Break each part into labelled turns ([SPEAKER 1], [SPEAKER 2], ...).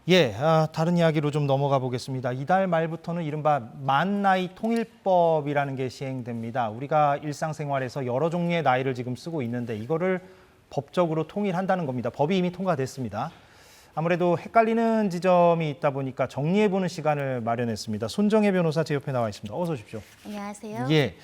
[SPEAKER 1] 예, 다른 이야기로 좀 넘어가 보겠습니다. 이달 말부터는 이른바 만 나이 통일법이라는 게 시행됩니다. 우리가 일상생활에서 여러 종류의 나이를 지금 쓰고 있는데 이거를 법적으로 통일한다는 겁니다. 법이 이미 통과됐습니다. 아무래도 헷갈리는 지점이 있다 보니까 정리해보는 시간을 마련했습니다. 손정혜 변호사 제 옆에 나와 있습니다. 어서 오십시오.
[SPEAKER 2] 안녕하세요.
[SPEAKER 1] 예,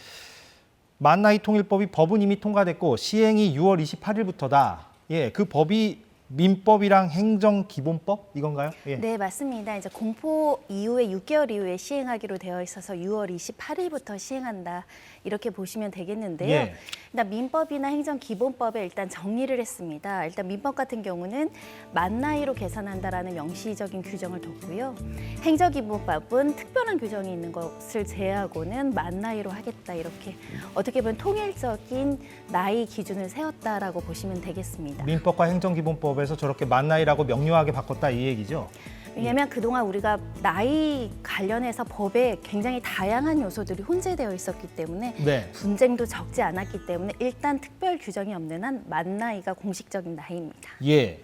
[SPEAKER 1] 만 나이 통일법이 법은 이미 통과됐고 시행이 6월 28일부터다. 예, 그 법이 민법이랑 행정기본법 이건가요? 예.
[SPEAKER 2] 네, 맞습니다. 이제 공포 이후에 6개월 이후에 시행하기로 되어 있어서 6월 28일부터 시행한다. 이렇게 보시면 되겠는데요.
[SPEAKER 1] 예.
[SPEAKER 2] 일단 민법이나 행정기본법에 일단 정리를 했습니다. 일단 민법 같은 경우는 만 나이로 계산한다라는 명시적인 규정을 뒀고요. 행정기본법은 특별한 규정이 있는 것을 제외하고는 만 나이로 하겠다. 이렇게 어떻게 보면 통일적인 나이 기준을 세웠다라고 보시면 되겠습니다.
[SPEAKER 1] 민법과 행정기본법에서 저렇게 만 나이라고 명료하게 바꿨다 이 얘기죠?
[SPEAKER 2] 왜냐하면 그동안 우리가 나이 관련해서 법에 굉장히 다양한 요소들이 혼재되어 있었기 때문에
[SPEAKER 1] 네.
[SPEAKER 2] 분쟁도 적지 않았기 때문에 일단 특별 규정이 없는 한 만 나이가 공식적인 나이입니다.
[SPEAKER 1] 예.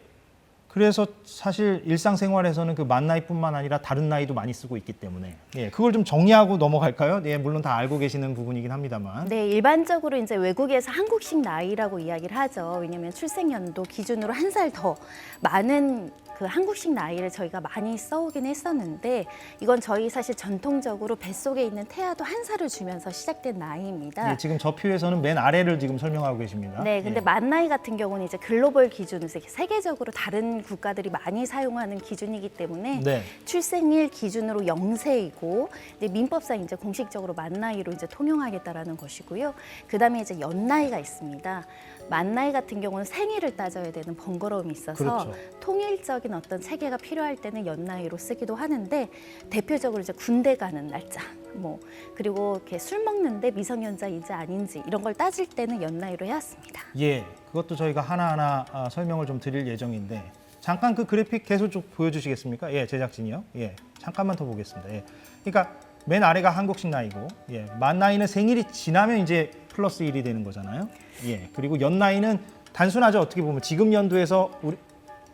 [SPEAKER 1] 그래서 사실 일상생활에서는 그 만 나이뿐만 아니라 다른 나이도 많이 쓰고 있기 때문에 예, 그걸 좀 정리하고 넘어갈까요? 예, 물론 다 알고 계시는 부분이긴 합니다만.
[SPEAKER 2] 네, 일반적으로 이제 외국에서 한국식 나이라고 이야기를 하죠. 왜냐하면 출생연도 기준으로 한 살 더 많은 그 한국식 나이를 저희가 많이 써오긴 했었는데 이건 저희 사실 전통적으로 뱃속에 있는 태아도 한 살을 주면서 시작된 나이입니다.
[SPEAKER 1] 예, 지금 저 표에서는 맨 아래를 지금 설명하고 계십니다.
[SPEAKER 2] 네, 근데
[SPEAKER 1] 예.
[SPEAKER 2] 만 나이 같은 경우는 이제 글로벌 기준으로 세계적으로 다른 국가들이 많이 사용하는 기준이기 때문에
[SPEAKER 1] 네.
[SPEAKER 2] 출생일 기준으로 0세이고 민법상 이제 공식적으로 만 나이로 이제 통용하겠다라는 것이고요. 그다음에 이제 연 나이가 있습니다. 만 나이 같은 경우는 생일을 따져야 되는 번거로움이 있어서
[SPEAKER 1] 그렇죠.
[SPEAKER 2] 통일적인 어떤 체계가 필요할 때는 연 나이로 쓰기도 하는데 대표적으로 이제 군대 가는 날짜 뭐 그리고 이렇게 술 먹는데 미성년자인지 아닌지 이런 걸 따질 때는 연 나이로 해왔습니다.
[SPEAKER 1] 예, 그것도 저희가 하나하나 설명을 좀 드릴 예정인데 잠깐 그 그래픽 계속 좀 보여주시겠습니까? 예, 제작진이요. 예, 잠깐만 더 보겠습니다. 예, 그러니까 맨 아래가 한국식 나이고, 예, 만 나이는 생일이 지나면 이제 플러스 1이 되는 거잖아요. 예, 그리고 연 나이는 단순하죠. 어떻게 보면 지금 연도에서 우리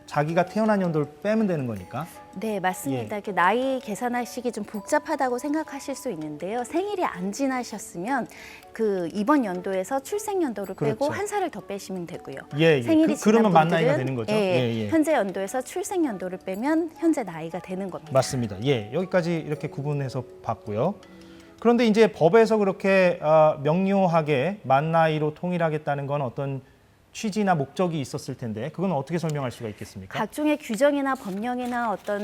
[SPEAKER 1] 자기가 태어난 연도를 빼면 되는 거니까.
[SPEAKER 2] 네, 맞습니다.
[SPEAKER 1] 예.
[SPEAKER 2] 이렇게 나이 계산하시기 좀 복잡하다고 생각하실 수 있는데요. 생일이 안 지나셨으면 그 이번 연도에서 출생 연도를 빼고
[SPEAKER 1] 그렇죠.
[SPEAKER 2] 한 살을 더 빼시면 되고요.
[SPEAKER 1] 예, 예.
[SPEAKER 2] 생일이
[SPEAKER 1] 그러면
[SPEAKER 2] 지난
[SPEAKER 1] 만 나이가
[SPEAKER 2] 분들은,
[SPEAKER 1] 되는 거죠.
[SPEAKER 2] 예,
[SPEAKER 1] 예, 예.
[SPEAKER 2] 현재 연도에서 출생 연도를 빼면 현재 나이가 되는 겁니다.
[SPEAKER 1] 맞습니다. 예, 여기까지 이렇게 구분해서 봤고요. 그런데 이제 법에서 그렇게 명료하게 만 나이로 통일하겠다는 건 어떤 취지나 목적이 있었을 텐데 그건 어떻게 설명할 수가 있겠습니까?
[SPEAKER 2] 각종의 규정이나 법령이나 어떤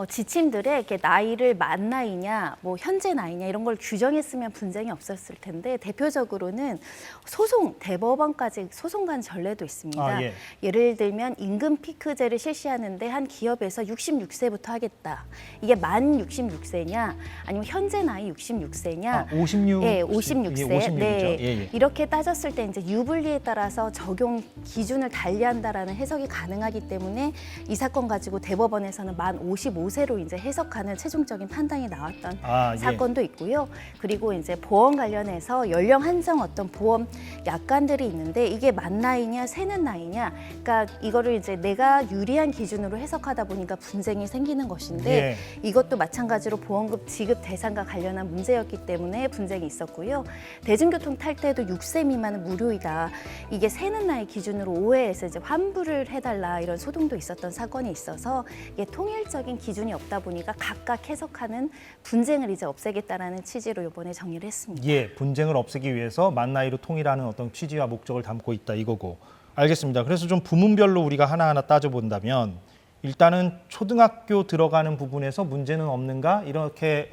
[SPEAKER 2] 지침들에 이렇게 나이를 만 나이냐, 뭐 현재 나이냐 이런 걸 규정했으면 분쟁이 없었을 텐데 대표적으로는 소송, 대법원까지 소송간 전례도 있습니다.
[SPEAKER 1] 아, 예.
[SPEAKER 2] 예를 들면 임금 피크제를 실시하는데 한 기업에서 66세부터 하겠다. 이게 만 66세냐, 아니면 현재 나이 66세냐?
[SPEAKER 1] 56.
[SPEAKER 2] 예, 56세.
[SPEAKER 1] 예, 56이죠.
[SPEAKER 2] 네.
[SPEAKER 1] 예, 예.
[SPEAKER 2] 이렇게 따졌을 때 이제 유불리에 따라서 적용 기준을 달리한다라는 해석이 가능하기 때문에 이 사건 가지고 대법원에서는 만 55세로 이제 해석하는 최종적인 판단이 나왔던
[SPEAKER 1] 아, 예.
[SPEAKER 2] 사건도 있고요. 그리고 이제 보험 관련해서 연령 한정 어떤 보험 약관들이 있는데 이게 만 나이냐 세는 나이냐, 그러니까 이거를 이제 내가 유리한 기준으로 해석하다 보니까 분쟁이 생기는 것인데
[SPEAKER 1] 예.
[SPEAKER 2] 이것도 마찬가지로 보험금 지급 대상과 관련한 문제였기 때문에 분쟁이 있었고요. 대중교통 탈 때도 6세 미만은 무료이다. 이게 세는 나이 기준으로 오해해서 이제 환불을 해달라 이런 소송도 있었던 사건이 있어서 이게 통일적인 기준이 없다 보니까 각각 해석하는 분쟁을 이제 없애겠다라는 취지로 이번에 정리를 했습니다.
[SPEAKER 1] 예, 분쟁을 없애기 위해서 만 나이로 통일하는 어떤 취지와 목적을 담고 있다 이거고. 알겠습니다. 그래서 좀 부문별로 우리가 하나하나 따져본다면 일단은 초등학교 들어가는 부분에서 문제는 없는가 이렇게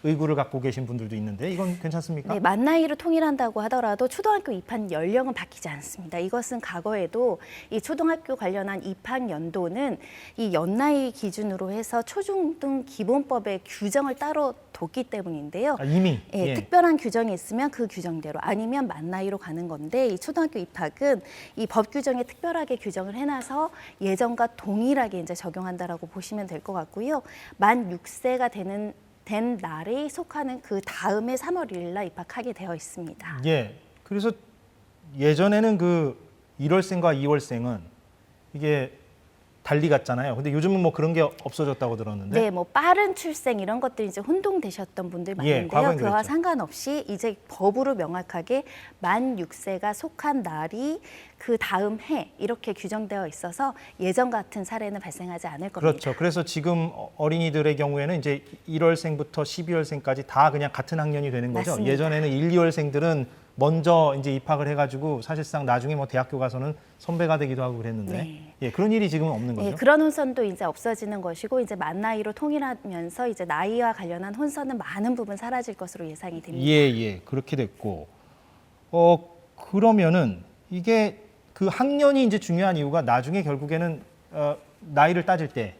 [SPEAKER 1] 의구를 갖고 계신 분들도 있는데 이건 괜찮습니까?
[SPEAKER 2] 네, 만 나이로 통일한다고 하더라도 초등학교 입학 연령은 바뀌지 않습니다. 이것은 과거에도 이 초등학교 관련한 입학 연도는 이 연나이 기준으로 해서 초중등 기본법의 규정을 따로 뒀기 때문인데요.
[SPEAKER 1] 이미.
[SPEAKER 2] 예,
[SPEAKER 1] 예.
[SPEAKER 2] 특별한 규정이 있으면 그 규정대로 아니면 만 나이로 가는 건데 이 초등학교 입학은 이 법 규정에 특별하게 규정을 해놔서 예전과 동일하게 이제 적용한다라고 보시면 될 것 같고요. 만 6세가 된 날에 속하는 그 다음에 3월 1일 날 입학하게 되어 있습니다.
[SPEAKER 1] 예. 그래서 예전에는 그 1월생과 2월생은 이게 달리 갔잖아요. 근데 요즘은 뭐 그런 게 없어졌다고 들었는데.
[SPEAKER 2] 네, 뭐 빠른 출생 이런 것들이 이제 혼동되셨던 분들 많은데요.
[SPEAKER 1] 과거엔
[SPEAKER 2] 그와
[SPEAKER 1] 그랬죠.
[SPEAKER 2] 상관없이 이제 법으로 명확하게 만 6세가 속한 날이 그 다음 해 이렇게 규정되어 있어서 예전 같은 사례는 발생하지 않을 겁니다.
[SPEAKER 1] 그렇죠. 그래서 지금 어린이들의 경우에는 이제 1월생부터 12월생까지 다 그냥 같은 학년이 되는 거죠.
[SPEAKER 2] 맞습니다.
[SPEAKER 1] 예전에는 1, 2월생들은 먼저 이제 입학을 해가지고 사실상 나중에 뭐 대학교 가서는 선배가 되기도 하고 그랬는데
[SPEAKER 2] 네.
[SPEAKER 1] 예, 그런 일이 지금은 없는 거죠.
[SPEAKER 2] 네, 그런 혼선도 이제 없어지는 것이고 이제 만 나이로 통일하면서 이제 나이와 관련한 혼선은 많은 부분 사라질 것으로 예상이 됩니다.
[SPEAKER 1] 예, 그렇게 됐고 그러면은 이게 그 학년이 이제 중요한 이유가 나중에 결국에는 나이를 따질 때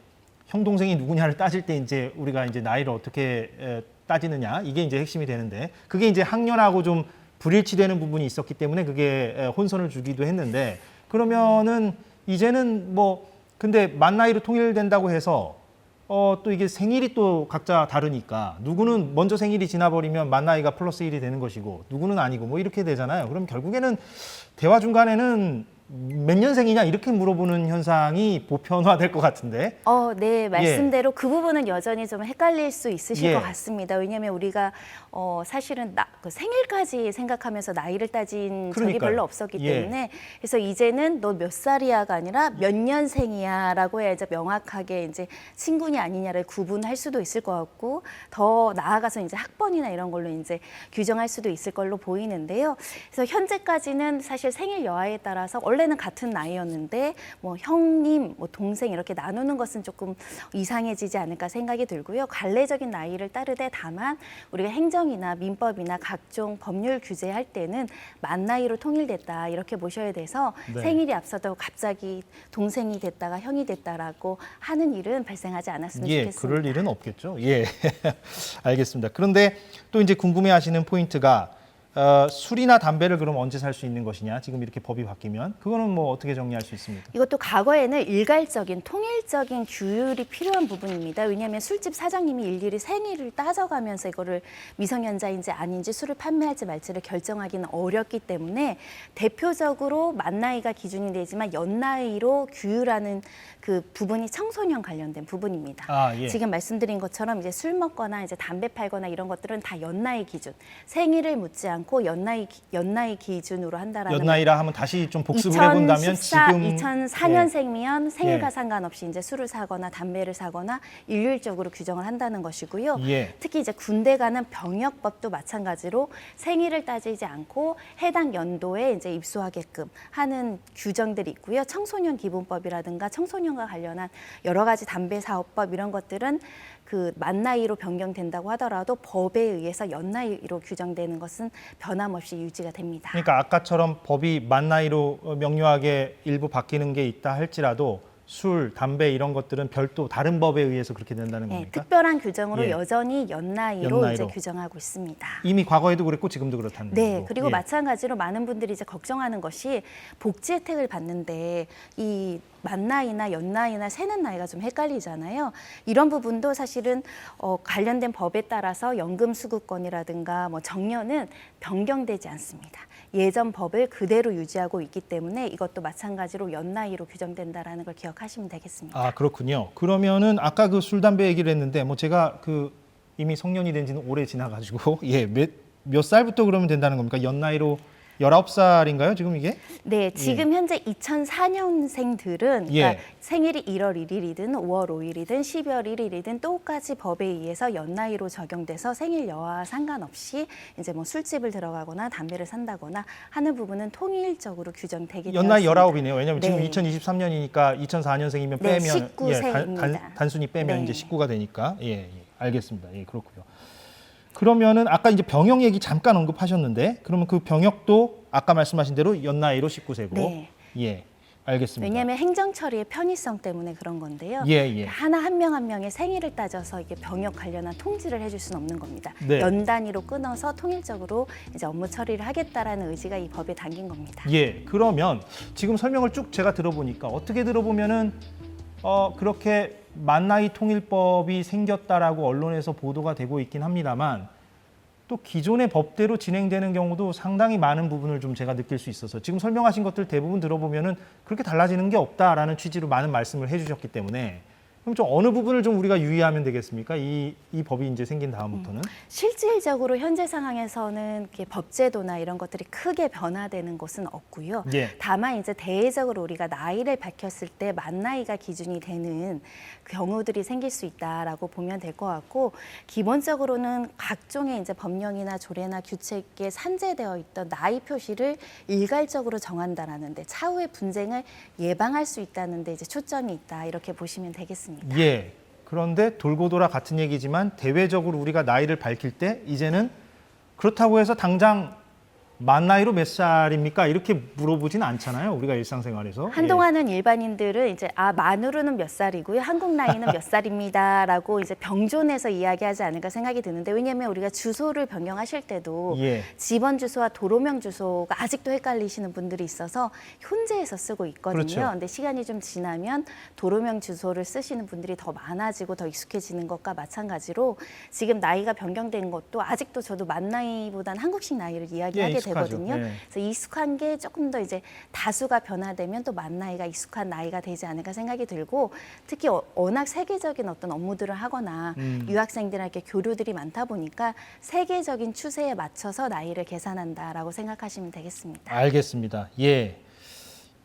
[SPEAKER 1] 형 동생이 누구냐를 따질 때 이제 우리가 이제 나이를 어떻게 따지느냐 이게 이제 핵심이 되는데 그게 이제 학년하고 좀 불일치되는 부분이 있었기 때문에 그게 혼선을 주기도 했는데 그러면은 이제는 뭐 근데 만 나이로 통일된다고 해서 또 이게 생일이 또 각자 다르니까 누구는 먼저 생일이 지나버리면 만 나이가 플러스 1이 되는 것이고 누구는 아니고 뭐 이렇게 되잖아요. 그럼 결국에는 대화 중간에는 몇 년생이냐 이렇게 물어보는 현상이 보편화될 것 같은데.
[SPEAKER 2] 네, 말씀대로 그 부분은 여전히 좀 헷갈릴 수 있으실
[SPEAKER 1] 예.
[SPEAKER 2] 것 같습니다. 왜냐하면 우리가 사실은 그 생일까지 생각하면서 나이를 따진 적이
[SPEAKER 1] 그러니까요.
[SPEAKER 2] 별로 없었기
[SPEAKER 1] 예.
[SPEAKER 2] 때문에 그래서 이제는 너 몇 살이야가 아니라 몇 년생이야라고 해야 이제 명확하게 이제 친구냐 아니냐를 구분할 수도 있을 것 같고 더 나아가서 이제 학번이나 이런 걸로 이제 규정할 수도 있을 걸로 보이는데요. 그래서 현재까지는 사실 생일 여하에 따라서 원래는 같은 나이였는데 뭐 형님, 뭐 동생 이렇게 나누는 것은 조금 이상해지지 않을까 생각이 들고요. 관례적인 나이를 따르되 다만 우리가 행정이나 민법이나 각종 법률 규제할 때는 만 나이로 통일됐다 이렇게 보셔야 돼서
[SPEAKER 1] 네.
[SPEAKER 2] 생일이 앞서도 갑자기 동생이 됐다가 형이 됐다라고 하는 일은 발생하지 않았으면 좋겠습니다.
[SPEAKER 1] 그럴 일은 없겠죠. 예, 알겠습니다. 그런데 또 이제 궁금해하시는 포인트가 술이나 담배를 그럼 언제 살 수 있는 것이냐? 지금 이렇게 법이 바뀌면 그거는 뭐 어떻게 정리할 수 있습니까?
[SPEAKER 2] 이것도 과거에는 일괄적인 통일적인 규율이 필요한 부분입니다. 왜냐하면 술집 사장님이 일일이 생일을 따져가면서 이거를 미성년자인지 아닌지 술을 판매할지 말지를 결정하기는 어렵기 때문에 대표적으로 만 나이가 기준이 되지만 연 나이로 규율하는 그 부분이 청소년 관련된 부분입니다.
[SPEAKER 1] 예.
[SPEAKER 2] 지금 말씀드린 것처럼 이제 술 먹거나 이제 담배 팔거나 이런 것들은 다 연나이 기준, 생일을 묻지 않고 연나이 기준으로 한다라는.
[SPEAKER 1] 연나이라 하면 다시 좀 복습을 해본다면
[SPEAKER 2] 2014,
[SPEAKER 1] 지금
[SPEAKER 2] 2004년생이면 생일과
[SPEAKER 1] 예.
[SPEAKER 2] 상관없이 이제 술을 사거나 담배를 사거나 일률적으로 규정을 한다는 것이고요.
[SPEAKER 1] 예.
[SPEAKER 2] 특히 이제 군대 가는 병역법도 마찬가지로 생일을 따지지 않고 해당 연도에 이제 입소하게끔 하는 규정들이 있고요. 청소년 기본법이라든가 청소년과 관련한 여러 가지 담배 사업법 이런 것들은 그 만 나이로 변경된다고 하더라도 법에 의해서 연 나이로 규정되는 것은 변함없이 유지가 됩니다.
[SPEAKER 1] 그러니까 아까처럼 법이 만 나이로 명료하게 일부 바뀌는 게 있다 할지라도 술, 담배 이런 것들은 별도 다른 법에 의해서 그렇게 된다는
[SPEAKER 2] 네,
[SPEAKER 1] 겁니까?
[SPEAKER 2] 특별한 규정으로
[SPEAKER 1] 예.
[SPEAKER 2] 여전히 연 나이로
[SPEAKER 1] 연나이로.
[SPEAKER 2] 이제 규정하고 있습니다.
[SPEAKER 1] 이미 과거에도 그랬고 지금도 그렇다는
[SPEAKER 2] 네,
[SPEAKER 1] 거고.
[SPEAKER 2] 그리고
[SPEAKER 1] 예.
[SPEAKER 2] 마찬가지로 많은 분들이 이제 걱정하는 것이 복지 혜택을 받는데 이 만 나이나 연 나이나 세는 나이가 좀 헷갈리잖아요. 이런 부분도 사실은 관련된 법에 따라서 연금 수급권이라든가 뭐 정년은 변경되지 않습니다. 예전 법을 그대로 유지하고 있기 때문에 이것도 마찬가지로 연 나이로 규정된다라는 걸 기억하시면 되겠습니다.
[SPEAKER 1] 아, 그렇군요. 그러면은 아까 그 술, 담배 얘기를 했는데 뭐 제가 그 이미 성년이 된 지는 오래 지나가지고 예, 몇 살부터 그러면 된다는 겁니까? 연나이로 19살인가요? 지금 이게?
[SPEAKER 2] 네, 지금 현재 2004년생들은
[SPEAKER 1] 예.
[SPEAKER 2] 그러니까 생일이 1월 1일이든 5월 5일이든 12월 1일이든 똑같이 법에 의해서 연나이로 적용돼서 생일 여하와 상관없이 이제 뭐 술집을 들어가거나 담배를 산다거나 하는 부분은 통일적으로 규정되게 되어
[SPEAKER 1] 연나이
[SPEAKER 2] 있습니다.
[SPEAKER 1] 19이네요. 왜냐면 지금
[SPEAKER 2] 네.
[SPEAKER 1] 2023년이니까 2004년생이면
[SPEAKER 2] 네,
[SPEAKER 1] 빼면
[SPEAKER 2] 19세입니다.
[SPEAKER 1] 단순히 빼면
[SPEAKER 2] 네.
[SPEAKER 1] 이제 19가 되니까. 예, 알겠습니다. 예, 그렇고요. 그러면은 아까 이제 병역 얘기 잠깐 언급하셨는데 그러면 그 병역도 아까 말씀하신 대로 연나이로 19세고.
[SPEAKER 2] 네.
[SPEAKER 1] 예. 알겠습니다.
[SPEAKER 2] 왜냐하면 행정 처리의 편의성 때문에 그런 건데요.
[SPEAKER 1] 예.
[SPEAKER 2] 하나 한 명 한 명의 생일을 따져서 이게 병역 관련한 통지를 해줄 수는 없는 겁니다.
[SPEAKER 1] 네.
[SPEAKER 2] 연 단위로 끊어서 통일적으로 이제 업무 처리를 하겠다라는 의지가 이 법에 담긴 겁니다.
[SPEAKER 1] 예. 그러면 지금 설명을 쭉 제가 들어보니까 어떻게 들어보면은 그렇게 만 나이 통일법이 생겼다라고 언론에서 보도가 되고 있긴 합니다만 또 기존의 법대로 진행되는 경우도 상당히 많은 부분을 좀 제가 느낄 수 있어서 지금 설명하신 것들 대부분 들어보면은 그렇게 달라지는 게 없다라는 취지로 많은 말씀을 해주셨기 때문에 그럼 좀 어느 부분을 좀 우리가 유의하면 되겠습니까? 이 법이 이제 생긴 다음부터는.
[SPEAKER 2] 실질적으로 현재 상황에서는 이렇게 법제도나 이런 것들이 크게 변화되는 것은 없고요.
[SPEAKER 1] 예.
[SPEAKER 2] 다만 이제 대외적으로 우리가 나이를 밝혔을 때 만 나이가 기준이 되는 경우들이 생길 수 있다라고 보면 될 것 같고, 기본적으로는 각종의 이제 법령이나 조례나 규칙에 산재되어 있던 나이 표시를 일괄적으로 정한다라는데 차후의 분쟁을 예방할 수 있다는데 이제 초점이 있다 이렇게 보시면 되겠습니다.
[SPEAKER 1] 예. 그런데 돌고 돌아 같은 얘기지만 대외적으로 우리가 나이를 밝힐 때 이제는 그렇다고 해서 당장 만 나이로 몇 살입니까? 이렇게 물어보진 않잖아요. 우리가 일상생활에서.
[SPEAKER 2] 한동안은 일반인들은 이제 만으로는 몇 살이고요, 한국 나이는 몇 살입니다라고 이제 병존해서 이야기하지 않을까 생각이 드는데, 왜냐하면 우리가 주소를 변경하실 때도
[SPEAKER 1] 예.
[SPEAKER 2] 집원 주소와 도로명 주소가 아직도 헷갈리시는 분들이 있어서 현재에서 쓰고 있거든요.
[SPEAKER 1] 그렇죠.
[SPEAKER 2] 근데 시간이 좀 지나면 도로명 주소를 쓰시는 분들이 더 많아지고 더 익숙해지는 것과 마찬가지로 지금 나이가 변경된 것도 아직도 저도 만 나이보다는 한국식 나이를 이야기하게
[SPEAKER 1] 익숙하죠.
[SPEAKER 2] 되거든요.
[SPEAKER 1] 예.
[SPEAKER 2] 그래서 익숙한 게 조금 더 이제 다수가 변화되면 또 만 나이가 익숙한 나이가 되지 않을까 생각이 들고, 특히 워낙 세계적인 어떤 업무들을 하거나 유학생들에게 교류들이 많다 보니까 세계적인 추세에 맞춰서 나이를 계산한다라고 생각하시면 되겠습니다.
[SPEAKER 1] 알겠습니다. 예.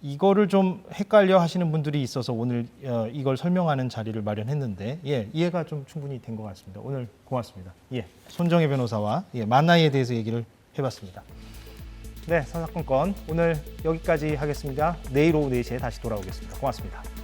[SPEAKER 1] 이거를 좀 헷갈려 하시는 분들이 있어서 오늘 이걸 설명하는 자리를 마련했는데, 예, 이해가 좀 충분히 된 것 같습니다. 오늘 고맙습니다. 예, 손정혜 변호사와 만 나이에 대해서 얘기를 해봤습니다. 네, 사사건건 오늘 여기까지 하겠습니다. 내일 오후 4시에 다시 돌아오겠습니다. 고맙습니다.